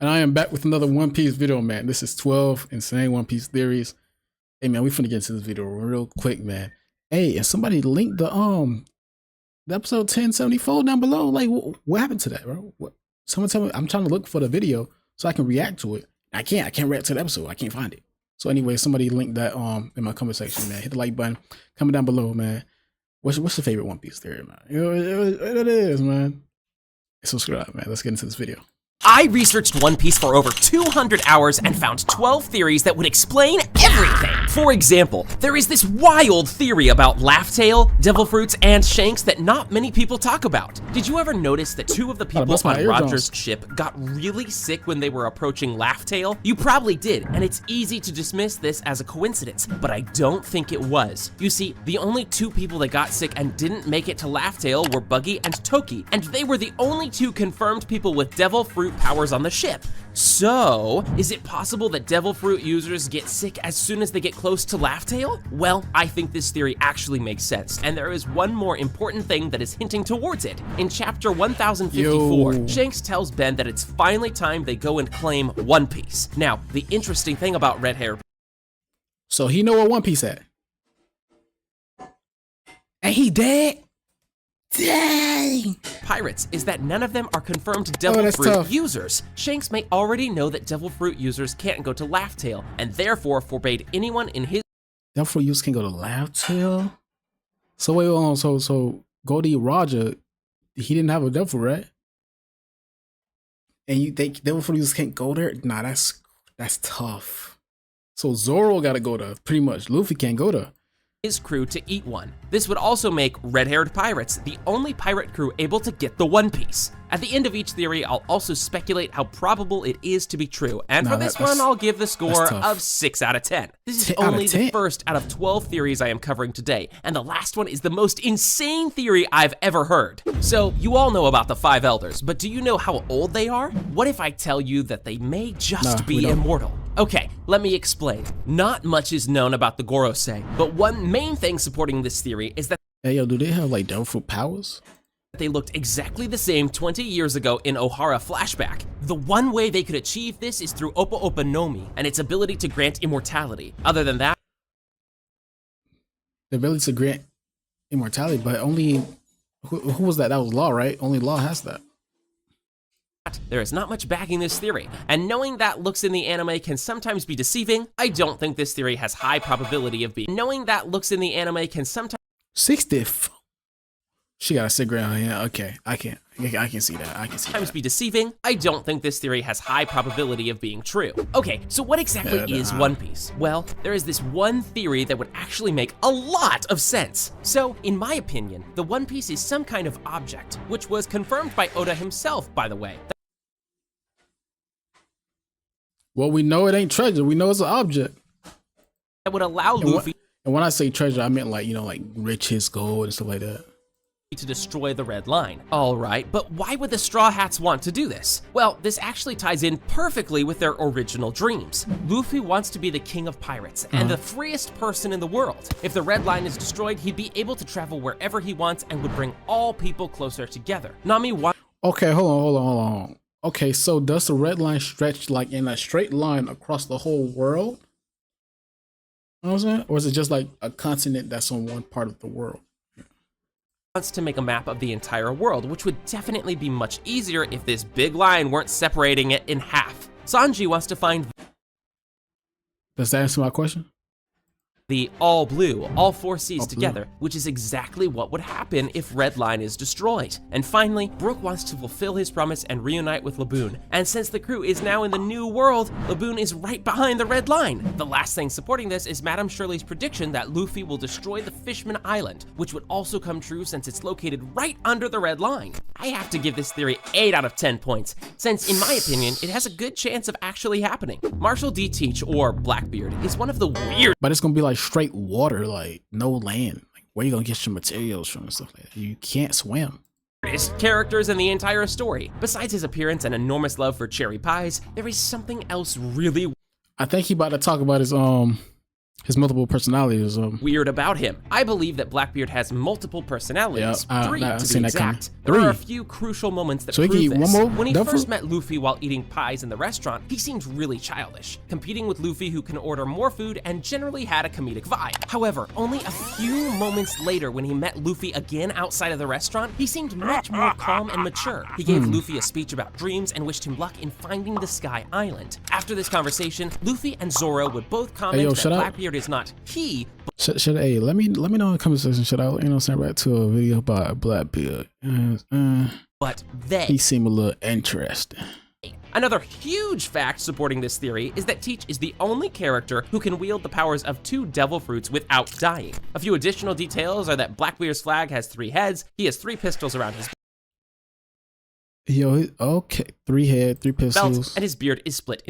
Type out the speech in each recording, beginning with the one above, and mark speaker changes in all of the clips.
Speaker 1: And I am back with another One Piece video, man. This is 12 insane One Piece theories. Hey man, we finna get into this video real quick, man. Hey, and somebody linked the episode 1074 down below. Like, what happened to that, bro? What? Someone tell me. I'm trying to look for the video so I can react to it. I can't react to the episode. I can't find it. So anyway, somebody linked that in my comment section, man. Hit the like button. Comment down below, man. What's your favorite One Piece theory, man? It is, man. Subscribe, man. Let's get into this video.
Speaker 2: I researched One Piece for over 200 hours and found 12 theories that would explain everything. For example, there is this wild theory about Laugh Tale, Devil Fruits, and Shanks that not many people talk about. Did you ever notice that two of the people on Roger's ship got really sick when they were approaching Laugh Tale? You probably did, and it's easy to dismiss this as a coincidence, but I don't think it was. You see, the only two people that got sick and didn't make it to Laugh Tale were Buggy and Toki, and they were the only two confirmed people with Devil Fruit powers on the ship. So, is it possible that Devil Fruit users get sick as soon as they get close to Laugh Tale? Well, I think this theory actually makes sense, and there is one more important thing that is hinting towards it. In chapter 1054, Shanks tells Ben that it's finally time they go and claim One Piece. Now, the interesting thing about Red Hair...
Speaker 1: So he know where One Piece at? And he dead? Dang!
Speaker 2: Pirates is that none of them are confirmed Devil Fruit users. Shanks may already know that Devil Fruit users can't go to Laugh Tale, and therefore forbade anyone in his...
Speaker 1: Devil Fruit users can go to Laugh Tale? So wait, so Goldie Roger, he didn't have a Devil Fruit, right? And you think Devil Fruit users can't go there? Nah, that's tough. So Zoro gotta go to pretty much. Luffy can't go to
Speaker 2: his crew to eat one. This would also make red-haired pirates the only pirate crew able to get the One Piece. At the end of each theory, I'll also speculate how probable it is to be true, and for this one, I'll give the score of 6 out of 10. This is only the first out of 12 theories I am covering today, and the last one is the most insane theory I've ever heard. So, you all know about the 5 elders, but do you know how old they are? What if I tell you that they may just be immortal? Okay, let me explain. Not much is known about the Gorosei, but one main thing supporting this theory is that
Speaker 1: do they have like Devil Fruit powers?
Speaker 2: They looked exactly the same 20 years ago in Ohara flashback. The one way they could achieve this is through Opa Opa no Mi and its ability to grant immortality. Other than that,
Speaker 1: the ability to grant immortality, but only who was that? That was Law, right? Only Law has that.
Speaker 2: There is not much backing this theory, and knowing that looks in the anime can sometimes be deceiving, I don't think this theory has high probability of being.
Speaker 1: 60. She got a cigarette. Yeah, okay. I can see that. I can see
Speaker 2: sometimes be deceiving. I don't think this theory has high probability of being true. Okay, so what exactly is One Piece? Well, there is this one theory that would actually make a lot of sense. So, in my opinion, the One Piece is some kind of object, which was confirmed by Oda himself, by the way.
Speaker 1: Well, we know it ain't treasure. We know it's an object.
Speaker 2: That would allow Luffy...
Speaker 1: And when I say treasure, I meant like, like riches, gold, and stuff like that.
Speaker 2: To destroy the Red Line. All right, but why would the Straw Hats want to do this? Well, this actually ties in perfectly with their original dreams. Luffy wants to be the king of pirates and the freest person in the world. If the Red Line is destroyed, he'd be able to travel wherever he wants and would bring all people closer together. Nami wants...
Speaker 1: Okay, hold on. Okay, so does the Red Line stretch like in a straight line across the whole world? You know what I'm saying? Or is it just like a continent that's on one part of the world?
Speaker 2: Wants to make a map of the entire world, which would definitely be much easier if this big line weren't separating it in half. Sanji wants to find...
Speaker 1: Does that answer my question?
Speaker 2: The all blue, all 4 seas together, which is exactly what would happen if Red Line is destroyed. And finally, Brook wants to fulfill his promise and reunite with Laboon. And since the crew is now in the new world, Laboon is right behind the Red Line. The last thing supporting this is Madame Shirley's prediction that Luffy will destroy the Fishman Island, which would also come true since it's located right under the Red Line. I have to give this theory 8 out of 10 points, since in my opinion, it has a good chance of actually happening. Marshall D. Teach, or Blackbeard, is one of the weird...
Speaker 1: But it's gonna be like straight water, like no land. Like where you gonna get your materials from and stuff like that? You can't swim.
Speaker 2: Characters in the entire story. Besides his appearance and enormous love for cherry pies, there is something else really...
Speaker 1: I think he about to talk about his His multiple personalities.
Speaker 2: Weird about him. I believe that Blackbeard has multiple personalities,
Speaker 1: Yeah,
Speaker 2: 3
Speaker 1: I've
Speaker 2: to
Speaker 1: seen
Speaker 2: be
Speaker 1: that coming.
Speaker 2: exact. There
Speaker 1: 3.
Speaker 2: are a few crucial moments that
Speaker 1: So he
Speaker 2: prove
Speaker 1: can eat
Speaker 2: this.
Speaker 1: one more
Speaker 2: When he
Speaker 1: devil
Speaker 2: first
Speaker 1: fruit?
Speaker 2: met Luffy while eating pies in the restaurant, he seemed really childish, competing with Luffy who can order more food and generally had a comedic vibe. However, only a few moments later when he met Luffy again outside of the restaurant, he seemed much more calm and mature. He gave Luffy a speech about dreams and wished him luck in finding the Sky Island. After this conversation, Luffy and Zoro would both comment
Speaker 1: yo,
Speaker 2: that
Speaker 1: shut up.
Speaker 2: Blackbeard is not he,
Speaker 1: Should hey, let me know in the comment section. Should I send back to a video about Blackbeard?
Speaker 2: but they.
Speaker 1: He seemed a little interesting.
Speaker 2: Another huge fact supporting this theory is that Teach is the only character who can wield the powers of 2 devil fruits without dying. A few additional details are that Blackbeard's flag has 3 heads, he has 3 pistols around his
Speaker 1: Yo, okay, 3 head, 3
Speaker 2: belt,
Speaker 1: pistols.
Speaker 2: and his beard is split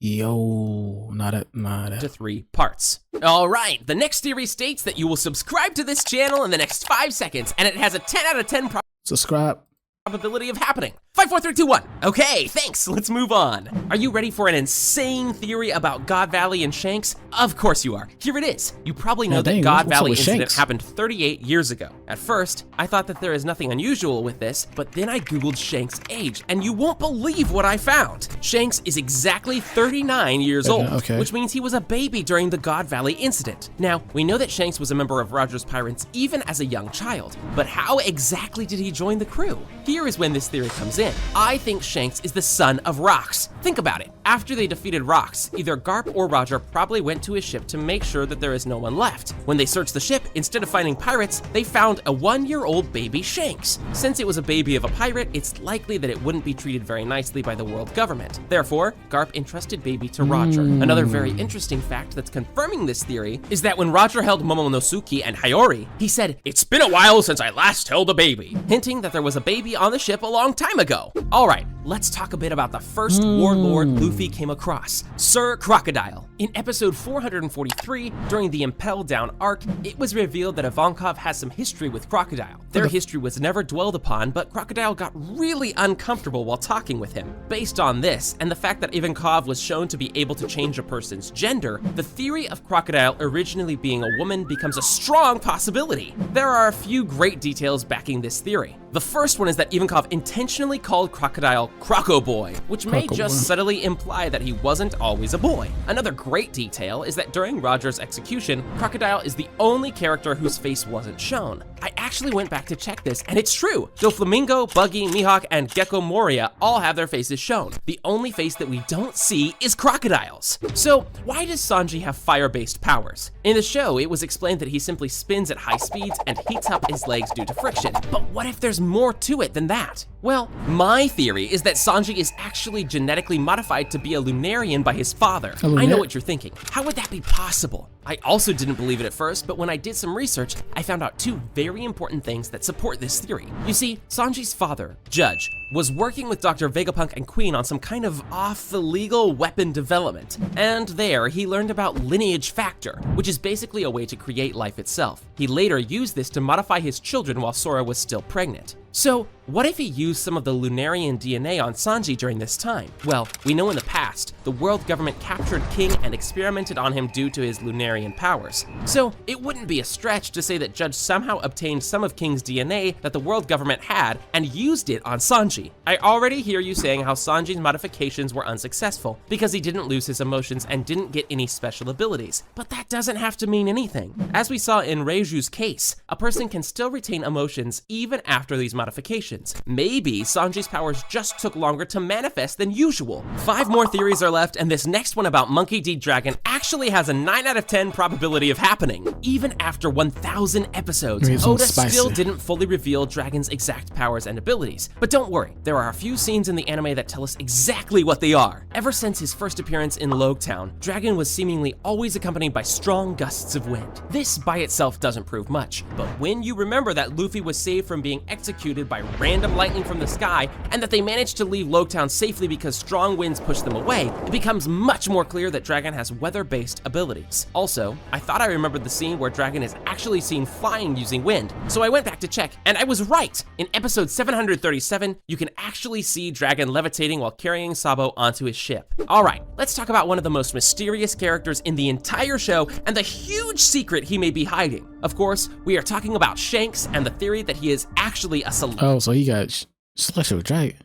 Speaker 1: Yo, not
Speaker 2: into 3 parts. All right, the next theory states that you will subscribe to this channel in the next 5 seconds, and it has a 10 out of 10
Speaker 1: subscribe.
Speaker 2: probability of happening. 5, 4, 3, 2, 1. Okay, thanks, let's move on. Are you ready for an insane theory about God Valley and Shanks? Of course you are. Here it is. You probably know that
Speaker 1: dang,
Speaker 2: God
Speaker 1: what's up
Speaker 2: Valley
Speaker 1: with
Speaker 2: incident
Speaker 1: Shanks?
Speaker 2: happened 38 years ago. At first, I thought that there is nothing unusual with this, but then I Googled Shanks' age, and you won't believe what I found. Shanks is exactly 39 years old,
Speaker 1: okay.
Speaker 2: which means he was a baby during the God Valley incident. Now, we know that Shanks was a member of Roger's Pirates even as a young child, but how exactly did he join the crew? Here is when this theory comes in. I think Shanks is the son of Rocks. Think about it. After they defeated Rocks, either Garp or Roger probably went to his ship to make sure that there is no one left. When they searched the ship, instead of finding pirates, they found a 1-year-old baby Shanks. Since it was a baby of a pirate, it's likely that it wouldn't be treated very nicely by the world government. Therefore, Garp entrusted baby to Roger. Another very interesting fact that's confirming this theory is that when Roger held Momonosuke and Hiyori, he said, "It's been a while since I last held a baby," hinting that there was a baby on the ship a long time ago. All right, let's talk a bit about the first warlord Luffy came across, Sir Crocodile. In episode 443, during the Impel Down arc, it was revealed that Ivankov has some history with Crocodile. Their history was never dwelled upon, but Crocodile got really uncomfortable while talking with him. Based on this, and the fact that Ivankov was shown to be able to change a person's gender, the theory of Crocodile originally being a woman becomes a strong possibility. There are a few great details backing this theory. The first one is that Ivankov intentionally called Crocodile Croco Boy, which may
Speaker 1: Croco
Speaker 2: just
Speaker 1: Boy.
Speaker 2: subtly imply that he wasn't always a boy. Another great detail is that during Roger's execution, Crocodile is the only character whose face wasn't shown. I actually went back to check this, and it's true. Doflamingo, Buggy, Mihawk, and Gecko Moria all have their faces shown. The only face that we don't see is Crocodile's. So why does Sanji have fire-based powers? In the show, it was explained that he simply spins at high speeds and heats up his legs due to friction. But what if there's more to it than that? Well, my theory is that Sanji is actually genetically modified to be a Lunarian by his father. I know what you're thinking. How would that be possible? I also didn't believe it at first, but when I did some research, I found out 2 very important things that support this theory. You see, Sanji's father, Judge, was working with Dr. Vegapunk and Queen on some kind of off-illegal weapon development. And there, he learned about lineage factor, which is basically a way to create life itself. He later used this to modify his children while Sora was still pregnant. So, what if he used some of the Lunarian DNA on Sanji during this time? Well, we know in the past, the world government captured King and experimented on him due to his Lunarian powers. So, it wouldn't be a stretch to say that Judge somehow obtained some of King's DNA that the world government had and used it on Sanji. I already hear you saying how Sanji's modifications were unsuccessful because he didn't lose his emotions and didn't get any special abilities. But that doesn't have to mean anything. As we saw in Reiju's case, a person can still retain emotions even after these modifications. Maybe Sanji's powers just took longer to manifest than usual. 5 more theories are left, and this next one about Monkey D. Dragon actually has a 9 out of 10 probability of happening. Even after 1,000 episodes, Oda still didn't fully reveal Dragon's exact powers and abilities. But don't worry, there are a few scenes in the anime that tell us exactly what they are. Ever since his first appearance in Logtown, Dragon was seemingly always accompanied by strong gusts of wind. This by itself doesn't prove much, but when you remember that Luffy was saved from being executed constituted by random lightning from the sky, and that they managed to leave Loketown safely because strong winds pushed them away, it becomes much more clear that Dragon has weather-based abilities. Also, I thought I remembered the scene where Dragon is actually seen flying using wind, so I went back to check, and I was right! In episode 737, you can actually see Dragon levitating while carrying Sabo onto his ship. Alright, let's talk about one of the most mysterious characters in the entire show and the huge secret he may be hiding. Of course, we are talking about Shanks and the theory that he is actually a
Speaker 1: Oh, so he got celestial dragon.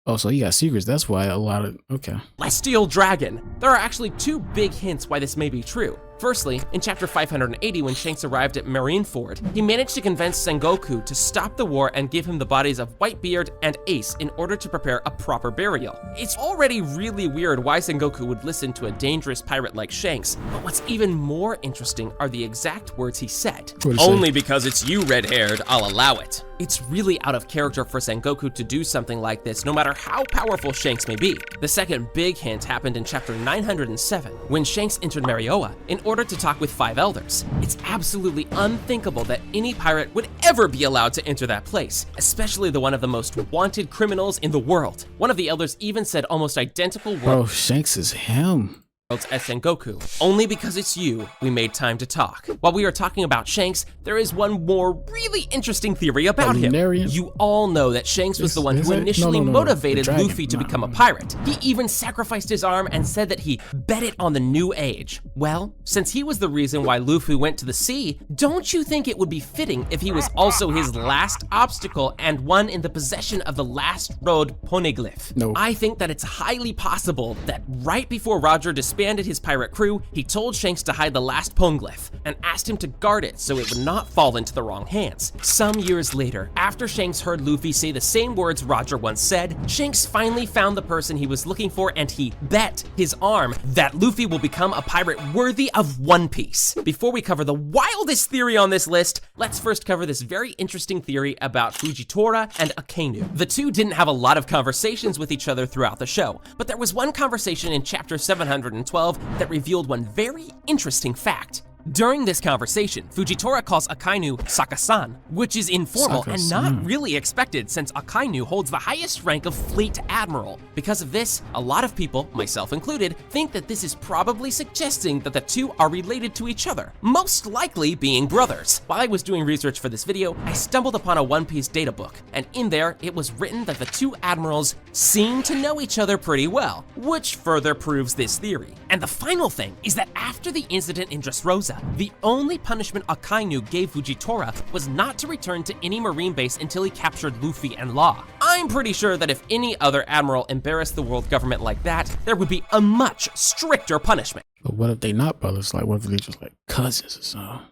Speaker 1: Oh, so he got secrets. That's why a lot of
Speaker 2: celestial dragon. There are actually two big hints why this may be true. Firstly, in chapter 580, when Shanks arrived at Marineford, he managed to convince Sengoku to stop the war and give him the bodies of Whitebeard and Ace in order to prepare a proper burial. It's already really weird why Sengoku would listen to a dangerous pirate like Shanks, but what's even more interesting are the exact words he said. Only because it's you, red-haired, I'll allow it. It's really out of character for Sengoku to do something like this, no matter how powerful Shanks may be. The second big hint happened in chapter 907, when Shanks entered Marioa in order to talk with 5 elders. It's absolutely unthinkable that any pirate would ever be allowed to enter that place, especially the one of the most wanted criminals in the world. One of the elders even said almost identical words.
Speaker 1: Bro, Shanks is him.
Speaker 2: As Sengoku. Only because it's you, we made time to talk. While we are talking about Shanks, there is one more really interesting theory about him. You all know that Shanks was the one who initially motivated Luffy to become a pirate. He even sacrificed his arm and said that he bet it on the new age. Well, since he was the reason why Luffy went to the sea, don't you think it would be fitting if he was also his last obstacle and one in the possession of the last road poneglyph?
Speaker 1: No.
Speaker 2: I think that it's highly possible that right before Roger disbanded his pirate crew, he told Shanks to hide the last poneglyph and asked him to guard it so it would not fall into the wrong hands. Some years later, after Shanks heard Luffy say the same words Roger once said, Shanks finally found the person he was looking for and he bet his arm that Luffy will become a pirate worthy of One Piece. Before we cover the wildest theory on this list, let's first cover this very interesting theory about Fujitora and Akainu. The two didn't have a lot of conversations with each other throughout the show, but there was one conversation in chapter 712 that revealed one very interesting fact. During this conversation, Fujitora calls Akainu Sakasan, which is informal and not really expected since Akainu holds the highest rank of Fleet Admiral. Because of this, a lot of people, myself included, think that this is probably suggesting that the two are related to each other, most likely being brothers. While I was doing research for this video, I stumbled upon a One Piece data book, and in there it was written that the two admirals seem to know each other pretty well, which further proves this theory. And the final thing is that after the incident in Dressrosa, the only punishment Akainu gave Fujitora was not to return to any marine base until he captured Luffy and Law. I'm pretty sure that if any other admiral embarrassed the world government like that, there would be a much stricter punishment.
Speaker 1: But what if they not brothers? Like, what if they just like cousins or something?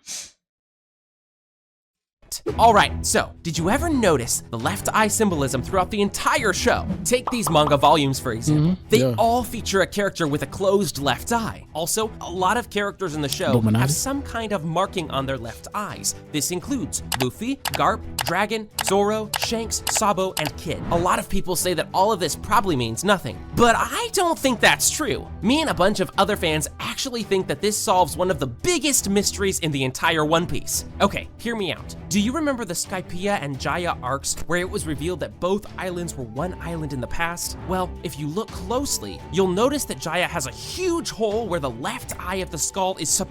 Speaker 2: Alright, so, did you ever notice the left eye symbolism throughout the entire show? Take these manga volumes for example. They all feature a character with a closed left eye. Also, a lot of characters in the show have some kind of marking on their left eyes. This includes Luffy, Garp, Dragon, Zoro, Shanks, Sabo, and Kid. A lot of people say that all of this probably means nothing, but I don't think that's true. Me and a bunch of other fans actually think that this solves one of the biggest mysteries in the entire One Piece. Okay, hear me out. Do you remember the Skypiea and Jaya arcs where it was revealed that both islands were one island in the past? Well, if you look closely, you'll notice that Jaya has a huge hole where the left eye of the skull is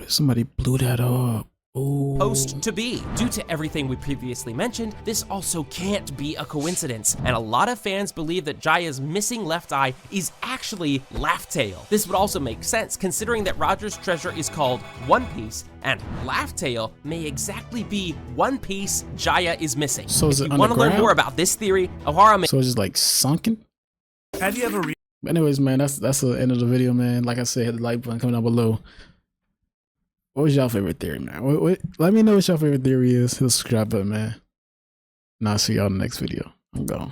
Speaker 1: somebody blew that up.
Speaker 2: Supposed to be. Due to everything we previously mentioned, this also can't be a coincidence, and a lot of fans believe that Jaya's missing left eye is actually Laugh Tale. This would also make sense considering that Roger's treasure is called One Piece, and Laugh Tale may exactly be one piece Jaya is missing.
Speaker 1: So is
Speaker 2: if
Speaker 1: it
Speaker 2: you want to learn more about this theory, Ohara may—
Speaker 1: So it's just like sunken?
Speaker 3: Have you ever
Speaker 1: anyways, man, that's the end of the video, man. Like I said, hit the like button, comment down below. What was y'all favorite theory, man? Let me know what your favorite theory is. Hit the subscribe button, man. And I'll see y'all in the next video. I'm gone.